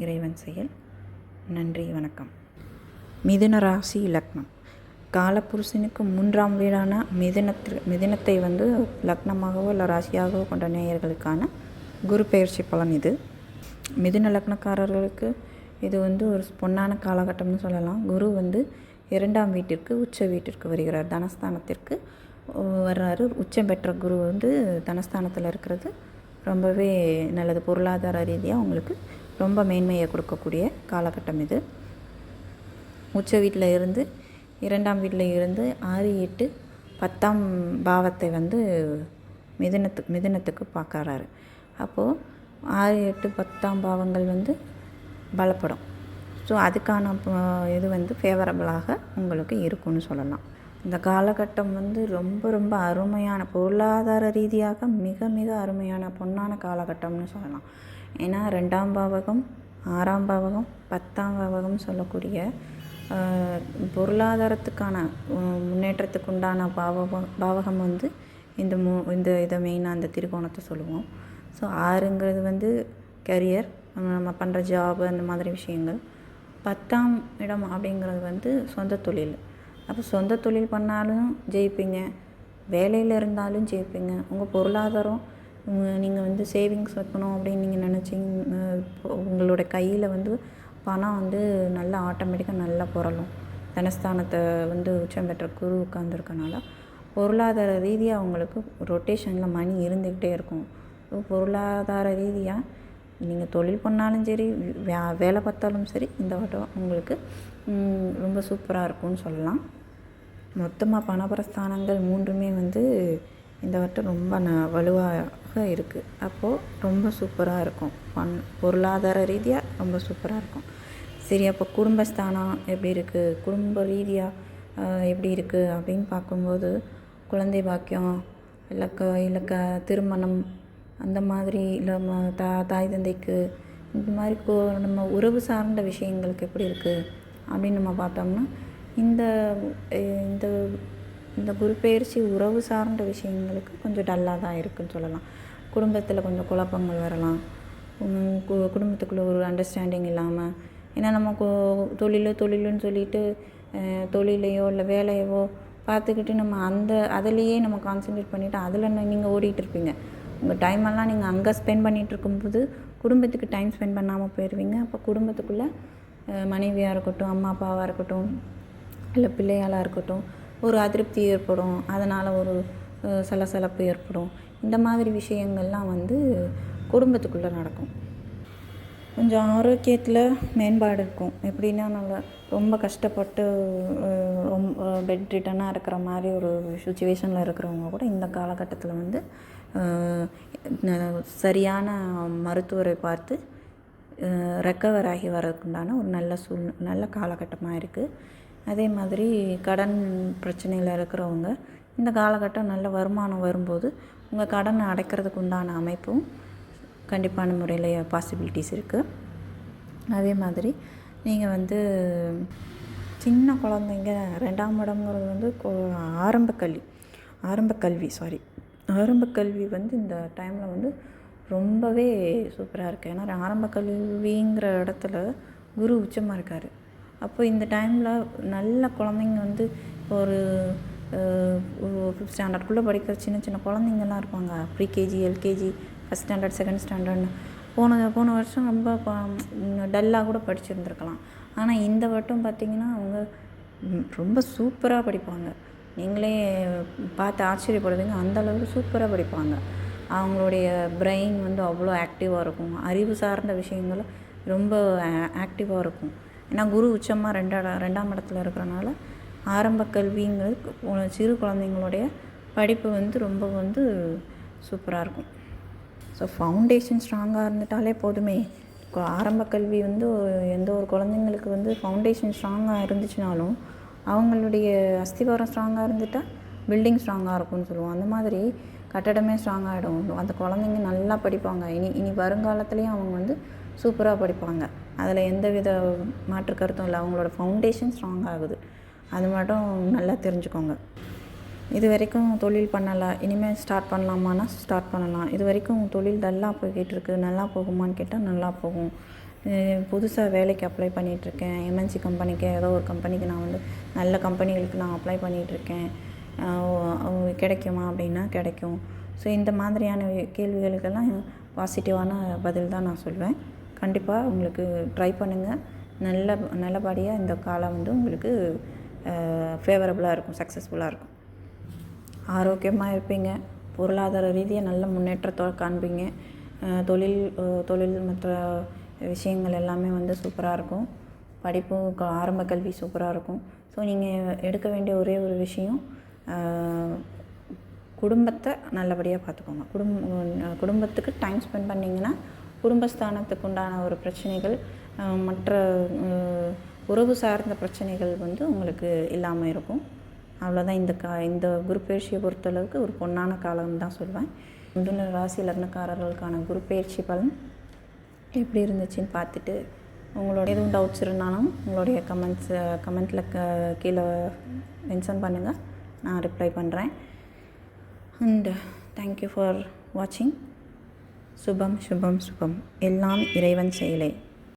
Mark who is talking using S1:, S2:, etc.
S1: இறைவன் செயல். நன்றி, வணக்கம். மிதுன ராசி லக்னம். காலப்புருஷனுக்கு 3ஆம் வீடான மிதுனத்தை லக்னமாகவோ இல்லை ராசியாகவோ கொண்ட நேயர்களுக்கான குரு பெயர்ச்சி பலன் இது. மிதுன லக்னக்காரர்களுக்கு இது ஒரு பொன்னான காலகட்டம்னு சொல்லலாம். குரு 2ஆம் வீட்டிற்கு உச்ச வீட்டிற்கு வருகிறார், தனஸ்தானத்திற்கு வர்றாரு. உச்சம் பெற்ற குரு தனஸ்தானத்தில் இருக்கிறது ரொம்பவே நல்லது. பொருளாதார ரீதியாக உங்களுக்கு ரொம்ப மேன்மையை கொடுக்கக்கூடிய காலகட்டம் இது. உச்ச வீட்டில் இருந்து 2ஆம் வீட்டில் இருந்து 6, 8, 10ஆம் பாவத்தை மிதுனத்துக்கு பார்க்கறாரு. அப்போது 6, 8, 10ஆம் பாவங்கள் பலப்படும். ஸோ அதுக்கான இது ஃபேவரபிளாக உங்களுக்கு இருக்குன்னு சொல்லலாம். இந்த காலகட்டம் ரொம்ப ரொம்ப அருமையான, பொருளாதார ரீதியாக மிக மிக அருமையான பொன்னான காலகட்டம்னு சொல்லலாம். ஏன்னா 2ஆம் பாவகம், 6ஆம் பாவகம், 10ஆம் பாவகம் சொல்லக்கூடிய பொருளாதாரத்துக்கான முன்னேற்றத்துக்கு உண்டான பாவகம் இந்த இதை மெயினாக அந்த திரிகோணத்தை சொல்லுவோம். ஸோ 6ங்கிறது கரியர், நம்ம பண்ணுற ஜாபு, அந்த மாதிரி விஷயங்கள். 10ஆம் இடம் அப்படிங்கிறது சொந்த தொழில். அப்போ சொந்த தொழில் பண்ணாலும் ஜெயிப்பீங்க, வேலையில் இருந்தாலும் ஜெயிப்பீங்க. உங்கள் பொருளாதாரம், நீங்கள் சேவிங்ஸ் வைக்கணும் அப்படின்னு நீங்கள் நினச்சிங்க, உங்களோட கையில் பணம் நல்லா ஆட்டோமேட்டிக்காக நல்லா புரளும். தனஸ்தானத்தை உச்சம் பெற்ற குரு உட்காந்துருக்கனால பொருளாதார ரீதியாக உங்களுக்கு ரொட்டேஷனில் மணி இருந்துக்கிட்டே இருக்கும். பொருளாதார ரீதியாக நீங்கள் தொழில் பண்ணாலும் சரி, வேலை பார்த்தாலும் சரி, இந்த வட்டம் உங்களுக்கு ரொம்ப சூப்பராக இருக்கும்னு சொல்லலாம். மொத்தமாக பணபரஸ்தானங்கள் 3மே இந்த வட்டம் ரொம்ப வலுவாக இருக்குது. அப்போது ரொம்ப சூப்பராக இருக்கும். பொருளாதார ரீதியாக ரொம்ப சூப்பராக இருக்கும். சரி, அப்போ குடும்பஸ்தானம் எப்படி இருக்குது, குடும்ப ரீதியாக எப்படி இருக்குது அப்படின்னு பார்க்கும்போது, குழந்தை பாக்கியம், இல்லை திருமணம், அந்த மாதிரி, இல்லை தாய் தந்தைக்கு இந்த மாதிரி நம்ம உறவு சார்ந்த விஷயங்களுக்கு எப்படி இருக்குது அப்படின்னு நம்ம பார்த்தோம்னா, இந்த இந்த குரு பெயர்ச்சி உறவு சார்ந்த விஷயங்களுக்கு கொஞ்சம் டல்லாக தான் இருக்குதுன்னு சொல்லலாம். குடும்பத்தில் கொஞ்சம் குழப்பங்கள் வரலாம். குடும்பத்துக்குள்ளே ஒரு அண்டர்ஸ்டாண்டிங் இல்லாமல், ஏன்னா நம்ம தொழிலுன்னு சொல்லிட்டு தொழிலையோ இல்லை வேலையவோ பார்த்துக்கிட்டு நம்ம அதிலையே நம்ம கான்சன்ட்ரேட் பண்ணிவிட்டு அதில் நீங்கள் ஓடிட்டு இருப்பீங்க. உங்கள் டைமெல்லாம் நீங்கள் அங்கே ஸ்பெண்ட் பண்ணிகிட்டு இருக்கும்போது குடும்பத்துக்கு டைம் ஸ்பெண்ட் பண்ணாமல் போயிடுவீங்க. அப்போ குடும்பத்துக்குள்ளே மனைவியாக இருக்கட்டும், அம்மா அப்பாவாக இருக்கட்டும், இல்லை பிள்ளைகளாக இருக்கட்டும், ஒரு அதிருப்தி ஏற்படும். அதனால் ஒரு சலசலப்பு ஏற்படும். இந்த மாதிரி விஷயங்கள்லாம் குடும்பத்துக்குள்ளே நடக்கும். கொஞ்சம் ஆரோக்கியத்தில் மேம்பாடு இருக்கும். எப்படின்னா, நல்லா ரொம்ப கஷ்டப்பட்டு பெட் ரிட்டனாக இருக்கிற மாதிரி ஒரு சுச்சுவேஷனில் இருக்கிறவங்க கூட இந்த காலகட்டத்தில் சரியான மருத்துவரை பார்த்து ரெக்கவர் ஆகி வரதுக்குண்டான ஒரு நல்ல காலகட்டமாக இருக்குது. அதே மாதிரி கடன் பிரச்சனையில் இருக்கிறவங்க இந்த காலகட்டம் நல்ல வருமானம் வரும்போது உங்கள் கடனை அடைக்கிறதுக்கு உண்டான அமைப்பும் கண்டிப்பான முறையில் பாசிபிலிட்டிஸ் இருக்குது. அதே மாதிரி நீங்கள் சின்ன குழந்தைங்க, 2ஆம் இடம்ங்கிறது ஆரம்ப கல்வி இந்த டைமில் ரொம்பவே சூப்பராக இருக்குது. ஏன்னா ஆரம்ப கல்விங்கிற இடத்துல குரு உச்சமாக இருக்கார். அப்போ இந்த டைமில் நல்ல குழந்தைங்க ஒரு 5th ஸ்டாண்டர்டுக்குள்ளே படிக்கிற சின்ன சின்ன குழந்தைங்கள்லாம் இருப்பாங்க. Pre KG, LKG, first standard, second ஸ்டாண்டர்ட்னு போன வருஷம் ரொம்ப டல்லாக கூட படிச்சுருந்துருக்கலாம். ஆனால் இந்த வட்டம் பார்த்திங்கன்னா அவங்க ரொம்ப சூப்பராக படிப்பாங்க. நீங்களே பார்த்து ஆச்சரியப்படுவீங்க, அந்தளவுக்கு சூப்பராக படிப்பாங்க. அவங்களுடைய பிரெயின் அவ்வளோ ஆக்டிவாக இருக்கும். அறிவு சார்ந்த விஷயங்கள் ரொம்ப ஆக்டிவாக இருக்கும். ஏன்னா குரு உச்சமாக 2ஆம் இடத்துல இருக்கிறனால ஆரம்ப கல்விங்கிறது சிறு குழந்தைங்களுடைய படிப்பு ரொம்ப சூப்பராக இருக்கும். ஸோ ஃபவுண்டேஷன் ஸ்ட்ராங்காக இருந்துட்டாலே போதுமே. ஆரம்ப கல்வி எந்த ஒரு குழந்தைங்களுக்கு ஃபவுண்டேஷன் ஸ்ட்ராங்காக இருந்துச்சுனாலும் அவங்களுடைய அஸ்திவாரம் ஸ்ட்ராங்காக இருந்துட்டால் பில்டிங் ஸ்ட்ராங்காக இருக்கும்னு சொல்லுவோம். அந்த மாதிரி கட்டடமே ஸ்ட்ராங்காகிடும். அந்த குழந்தைங்க நல்லா படிப்பாங்க. இனி வருங்காலத்துலேயும் அவங்க சூப்பராக படிப்பாங்க. அதில் எந்த வித மாற்று கருத்தும் இல்லை. அவங்களோட ஃபவுண்டேஷன் ஸ்ட்ராங் ஆகுது. அது மட்டும் நல்லா தெரிஞ்சுக்கோங்க. இது வரைக்கும் தொழில் பண்ணலை, இனிமேல் ஸ்டார்ட் பண்ணலாமான்னா ஸ்டார்ட் பண்ணலாம். இது வரைக்கும் தொழில் டல்லாக போய்கிட்டு இருக்குது, நல்லா போகுமான்னு கேட்டால் நல்லா போகும். புதுசாக வேலைக்கு அப்ளை பண்ணிகிட்ருக்கேன், எம்என்சி கம்பெனிக்கு ஏதோ ஒரு கம்பெனிக்கு நான் வந்து நல்ல கம்பெனிகளுக்கு நான் அப்ளை பண்ணிகிட்ருக்கேன், கிடைக்குமா அப்படின்னா கிடைக்கும். ஸோ இந்த மாதிரியான கேள்விகளுக்கெல்லாம் பாசிட்டிவான பதில் தான் நான் சொல்வேன். கண்டிப்பாக உங்களுக்கு ட்ரை பண்ணுங்கள். நல்லபடியாக இந்த காலம் வந்து உங்களுக்கு ஃபேவரபுளாக இருக்கும், சக்ஸஸ்ஃபுல்லாக இருக்கும். ஆரோக்கியமாக இருப்பீங்க, பொருளாதார ரீதியாக நல்ல முன்னேற்றத்தோடு காண்பீங்க. தொழில் மற்ற விஷயங்கள் எல்லாமே வந்து சூப்பராக இருக்கும். படிப்பும் ஆரம்ப கல்வி சூப்பராக இருக்கும். ஸோ நீங்கள் எடுக்க வேண்டிய ஒரே ஒரு விஷயம், குடும்பத்தை நல்லபடியாக பார்த்துக்கோங்க. குடும்பத்துக்கு டைம் ஸ்பெண்ட் பண்ணிங்கன்னா குடும்பஸ்தானத்துக்கு உண்டான ஒரு பிரச்சனைகள், மற்ற உறவு சார்ந்த பிரச்சனைகள் வந்து உங்களுக்கு இல்லாமல் இருக்கும். அவ்வளோதான். இந்த குரு பயிற்சியை பொறுத்தளவுக்கு ஒரு பொன்னான காலம் தான் சொல்வேன். மிதுன ராசி லக்னக்காரர்களுக்கான குரு பயிற்சி பலன் எப்படி இருந்துச்சுன்னு பார்த்துட்டு உங்களோட எதுவும் டவுட்ஸ் இருந்தாலும் உங்களுடைய கமெண்ட்டில் கீழே மென்ஷன் பண்ணுங்கள், நான் ரிப்ளை பண்ணுறேன். அண்ட் தேங்க்யூ ஃபார் வாட்சிங். சுபம் சுபம் சுபம், எல்லாம் இறைவன் செயலே.